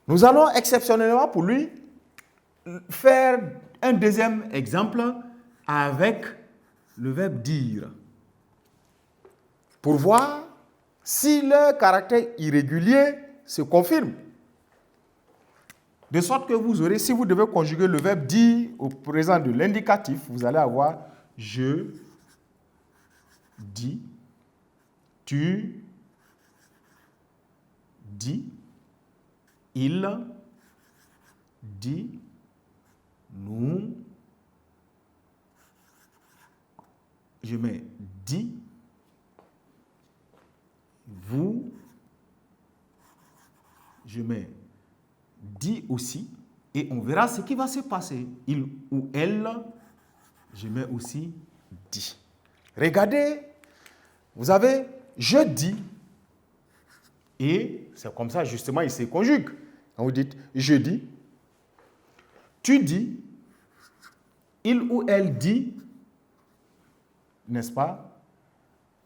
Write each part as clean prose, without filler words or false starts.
Nous allons exceptionnellement pour lui faire un deuxième exemple avec le verbe dire. Pour voir si le caractère irrégulier se confirme. De sorte que vous aurez, si vous devez conjuguer le verbe dire au présent de l'indicatif, vous allez avoir je dis, tu dis, il dit, nous, je mets dit, vous, je mets dit aussi, et on verra ce qui va se passer. Il ou elle, je mets aussi dit. Regardez, vous avez je dis, et c'est comme ça justement il se conjugue. Quand vous dites je dis, tu dis, il ou elle dit, n'est-ce pas?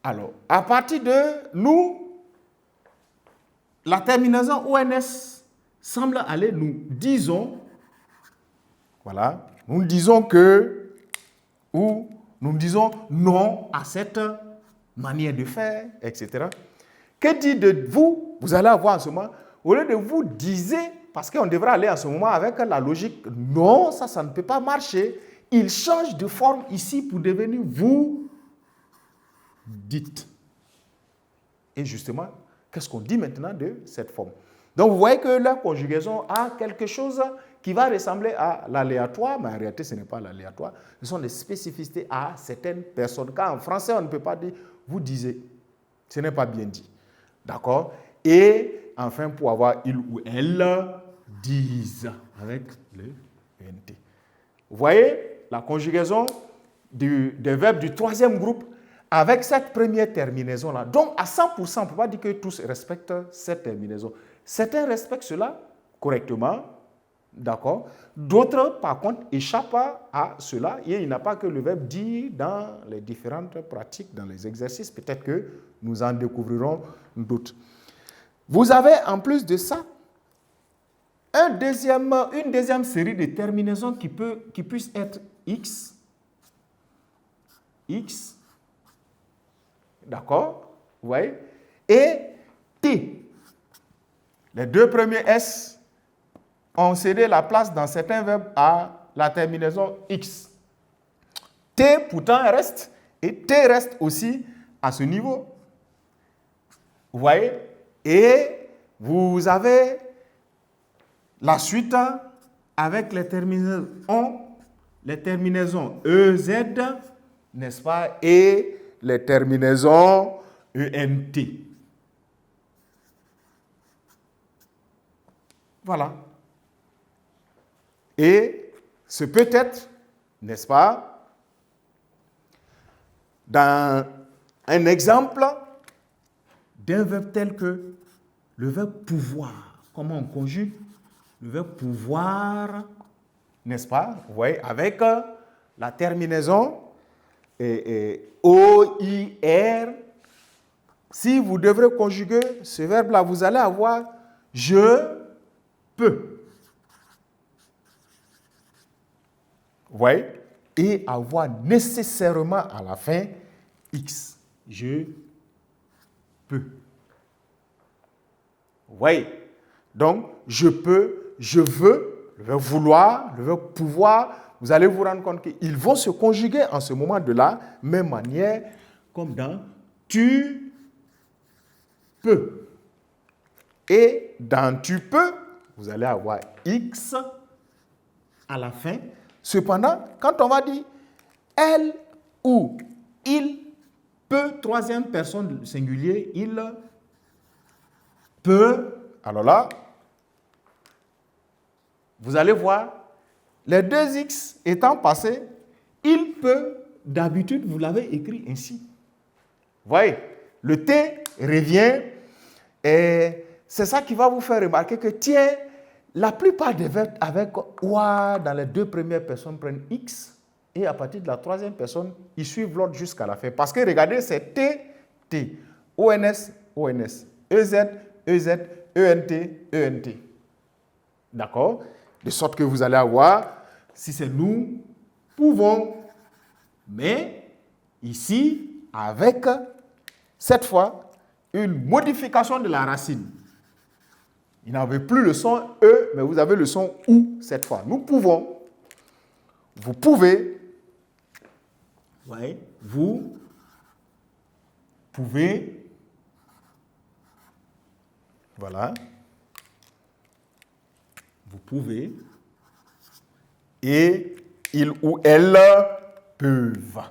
Alors, à partir de nous, la terminaison ONS semble aller, nous disons, voilà, nous disons que, ou nous disons non à cette manière de faire, etc. Que dit de vous? Vous allez avoir en ce moment, au lieu de vous disiez, parce qu'on devrait aller en ce moment avec la logique, non, ça ne peut pas marcher. Il change de forme ici pour devenir vous dites. Et justement, qu'est-ce qu'on dit maintenant de cette forme? Donc, vous voyez que la conjugaison a quelque chose qui va ressembler à l'aléatoire, mais en réalité, ce n'est pas l'aléatoire. Ce sont des spécificités à certaines personnes. Car en français, on ne peut pas dire « vous disiez ». Ce n'est pas bien dit. D'accord? Et enfin, pour avoir « il ou elle disent » avec le ENT. Vous voyez la conjugaison des verbes du troisième groupe avec cette première terminaison-là. Donc, à 100%, on ne peut pas dire que tous respectent cette terminaison. Certains respectent cela correctement, d'accord. D'autres, par contre, échappent à cela. Et il n'y a pas que le verbe dire dans les différentes pratiques, dans les exercices. Peut-être que nous en découvrirons d'autres. Vous avez, en plus de ça, une deuxième série de terminaisons qui puissent être X, d'accord, vous voyez, et T. Les deux premiers S ont cédé la place dans certains verbes à la terminaison X. T pourtant reste, et T reste aussi à ce niveau. Vous voyez, et vous avez la suite avec les terminaisons EZ, n'est-ce pas, et les terminaisons ENT. Voilà. Et ce peut être, n'est-ce pas, dans un exemple d'un verbe tel que le verbe pouvoir. Comment on conjugue le verbe pouvoir, n'est-ce pas? Vous voyez, avec la terminaison OIR. Si vous devrez conjuguer ce verbe-là, vous allez avoir je peux. Vous voyez? Et avoir nécessairement à la fin X. Je peux. Vous voyez? Donc, je peux, je veux, le verbe vouloir, le verbe pouvoir, vous allez vous rendre compte qu'ils vont se conjuguer en ce moment de la même manière comme dans tu peux. Et dans tu peux, vous allez avoir X à la fin. Cependant, quand on va dire elle ou il peut, troisième personne singulier, il peut, alors là, vous allez voir, les deux X étant passés, il peut, d'habitude, vous l'avez écrit ainsi. Vous voyez, le T revient et c'est ça qui va vous faire remarquer que, tiens, la plupart des verbes avec OA dans les deux premières personnes prennent X et à partir de la troisième personne, ils suivent l'ordre jusqu'à la fin. Parce que regardez, c'est T, T, ONS, ONS, EZ, EZ, ENT, ENT. D'accord? De sorte que vous allez avoir, si c'est nous, pouvons, mais ici, avec, cette fois, une modification de la racine. Il n'avait plus le son E, mais vous avez le son OU cette fois. Nous pouvons, vous pouvez, ouais, vous pouvez, voilà, vous pouvez, et il ou elle peuvent.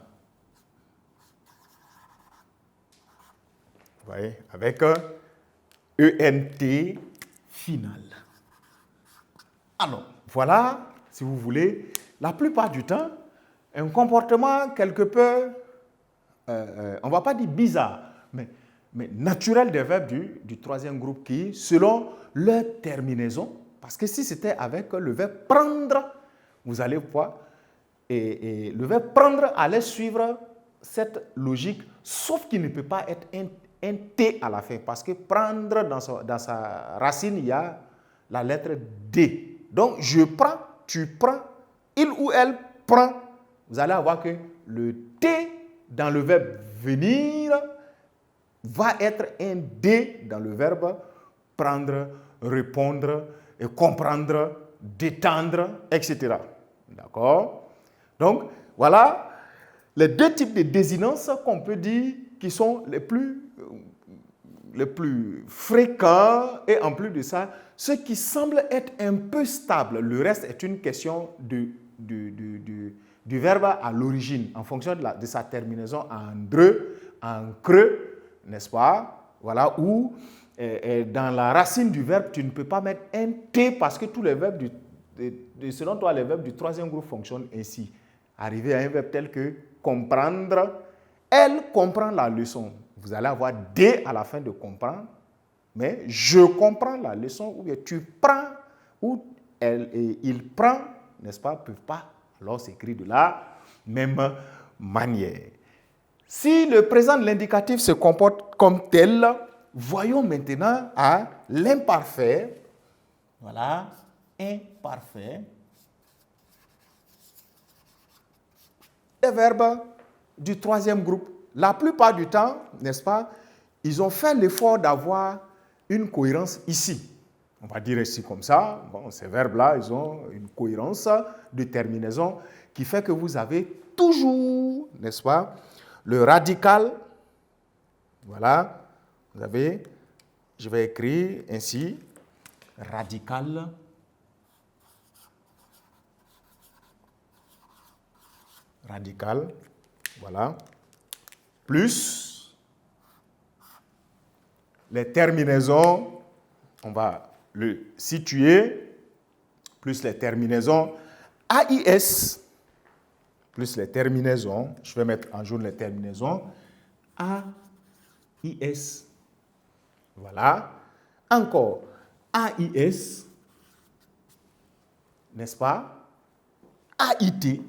Vous voyez, avec ENT final. Alors, voilà, si vous voulez, la plupart du temps, un comportement quelque peu, on ne va pas dire bizarre, mais naturel des verbes du troisième groupe qui, selon leur terminaison, parce que si c'était avec le verbe prendre, vous allez voir, et le verbe prendre allait suivre cette logique, sauf qu'il ne peut pas être un T à la fin, parce que prendre, dans sa racine, il y a la lettre D. Donc, je prends, tu prends, il ou elle prend. Vous allez avoir que le T dans le verbe venir va être un D dans le verbe prendre, répondre, et comprendre, détendre, etc. D'accord? Donc, voilà les deux types de désinences qu'on peut dire qui sont les plus fréquents et en plus de ça, ceux qui semblent être un peu stables. Le reste est une question du verbe à l'origine, en fonction de sa terminaison en dreux, en creux, n'est-ce pas? Voilà, où dans la racine du verbe, tu ne peux pas mettre un T parce que tous les verbes, selon toi, les verbes du troisième groupe fonctionnent ainsi. Arriver à un verbe tel que comprendre, elle comprend la leçon. Vous allez avoir D à la fin de comprendre, mais je comprends la leçon, ou bien tu prends, ou elle et il prend, n'est-ce pas, ne peuvent pas alors s'écrire de la même manière. Si le présent de l'indicatif se comporte comme tel, voyons maintenant à l'imparfait. Voilà, imparfait. Les verbes du troisième groupe. La plupart du temps, n'est-ce pas, ils ont fait l'effort d'avoir une cohérence ici. On va dire ici comme ça. Bon, ces verbes-là, ils ont une cohérence de terminaison qui fait que vous avez toujours, n'est-ce pas, le radical. Voilà. Vous avez, je vais écrire ainsi, radical. Radical. Voilà. Plus les terminaisons, on va le situer, plus les terminaisons AIS, plus les terminaisons, je vais mettre en jaune les terminaisons AIS. Voilà. Encore AIS, n'est-ce pas? AIT.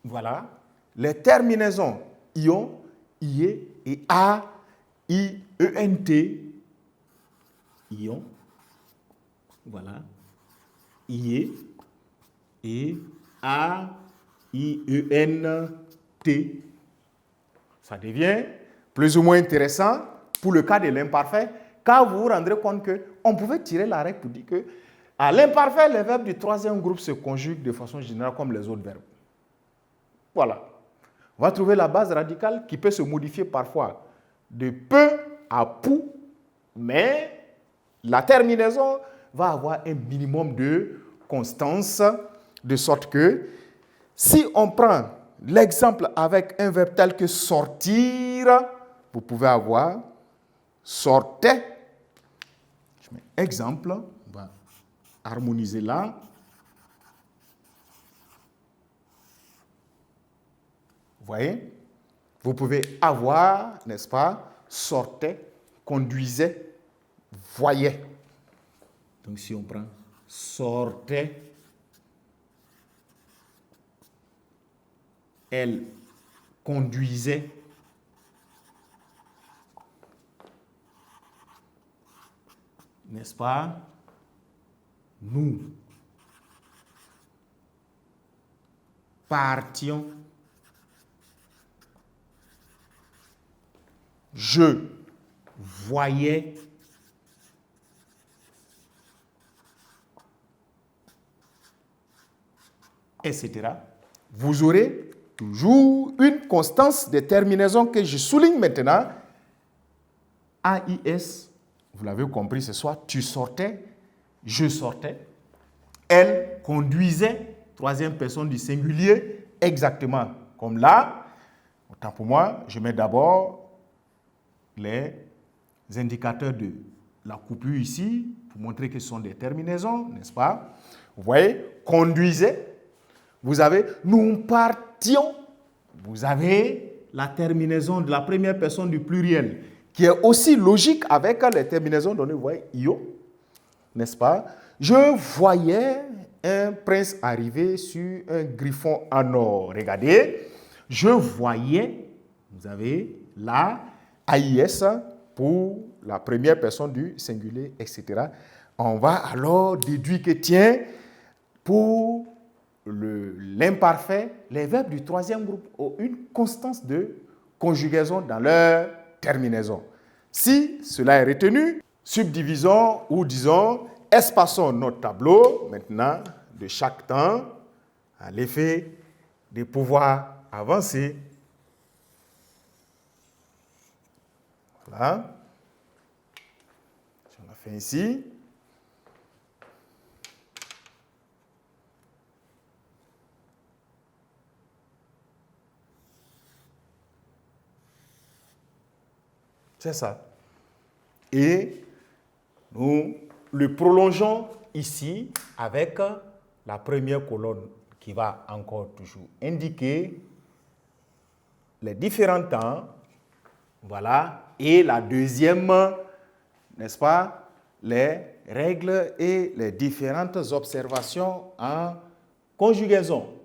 Voilà. Les terminaisons ion, IE et A, I, ENT, ion. Voilà. IE et A, I, ENT. Ça devient plus ou moins intéressant pour le cas de l'imparfait, car vous vous rendrez compte qu'on pouvait tirer la règle pour dire que à l'imparfait, les verbes du troisième groupe se conjuguent de façon générale comme les autres verbes. Voilà. On va trouver la base radicale qui peut se modifier parfois de peu à pou, mais la terminaison va avoir un minimum de constance, de sorte que si on prend l'exemple avec un verbe tel que sortir, vous pouvez avoir sortait. Je mets exemple, on va harmoniser là. Vous voyez? Vous pouvez avoir, n'est-ce pas, sortait, conduisait, voyait. Donc si on prend sortait, elle conduisait, n'est-ce pas, nous partions, je voyais, etc. Vous aurez toujours une constance de terminaison que je souligne maintenant. AIS, vous l'avez compris ce soir, tu sortais, je sortais, elle conduisait, troisième personne du singulier, exactement comme là. Autant pour moi, je mets d'abord les indicateurs de la coupure ici, pour montrer que ce sont des terminaisons, n'est-ce pas? Vous voyez, conduisait, vous avez, nous partions, vous avez la terminaison de la première personne du pluriel, qui est aussi logique avec les terminaisons données, vous voyez, io, n'est-ce pas? Je voyais un prince arriver sur un griffon en or. Regardez, je voyais, vous avez là, AIS pour la première personne du singulier, etc. On va alors déduire que, tiens, pour l'imparfait, les verbes du troisième groupe ont une constance de conjugaison dans leur terminaison. Si cela est retenu, subdivisons ou disons, espaçons notre tableau maintenant de chaque temps à l'effet de pouvoir avancer. Voilà. On a fait ici. C'est ça. Et nous le prolongeons ici avec la première colonne qui va encore toujours indiquer les différents temps. Voilà. Et la deuxième, n'est-ce pas, les règles et les différentes observations en conjugaison.